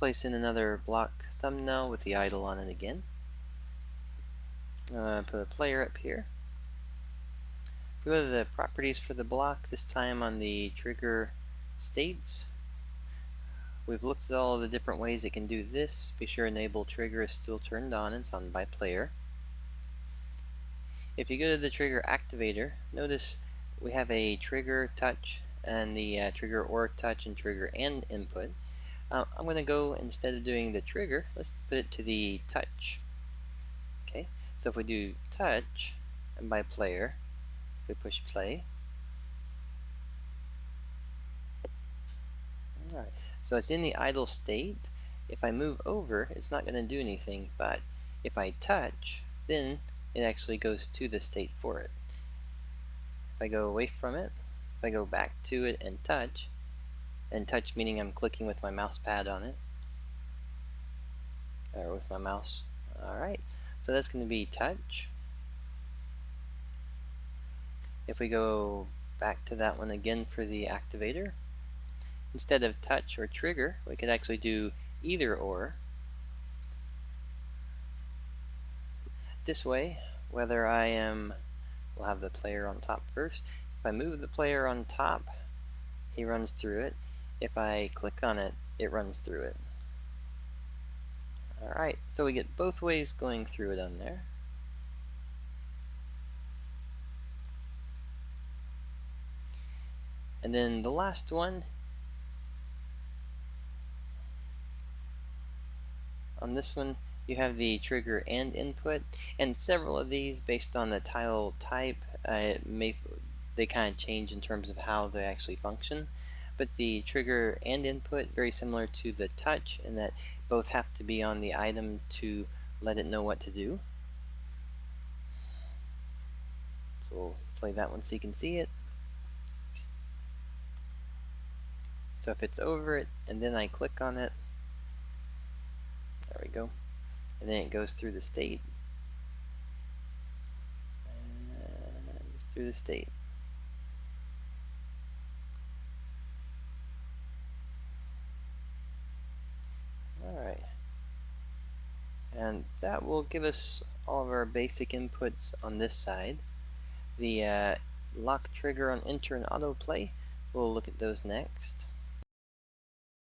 place in another block thumbnail with the idle on it again. Put a player up here. If we go to the properties for the block, this time on the trigger states, we've looked at all the different ways it can do this. Be sure enable trigger is still turned on, it's on by player. If you go to the trigger activator, notice we have a trigger touch and the trigger or touch and trigger and input. I'm going to go, instead of doing the trigger, let's put it to the touch. Okay, so if we do touch and by player, if we push play, alright, so it's in the idle state. If I move over, it's not going to do anything, but if I touch, then it actually goes to the state for it. If I go away from it, if I go back to it and touch meaning I'm clicking with my mouse pad on it, or with my mouse. Alright, so that's going to be touch. If we go back to that one again for the activator, instead of touch or trigger, we could actually do either or. This way, whether we'll have the player on top first. If I move the player on top, he runs through it. If I click on it, it runs through it. Alright, so we get both ways going through it on there. And then the last one, on this one, you have the trigger and input, and several of these, based on the tile type, they kind of change in terms of how they actually function. But the trigger and input, very similar to the touch in that both have to be on the item to let it know what to do. So we'll play that one so you can see it. So if it's over it and then I click on it, there we go, and then it goes through the state, and through the state. Alright, and that will give us all of our basic inputs on this side. The lock trigger on enter and autoplay, we'll look at those next.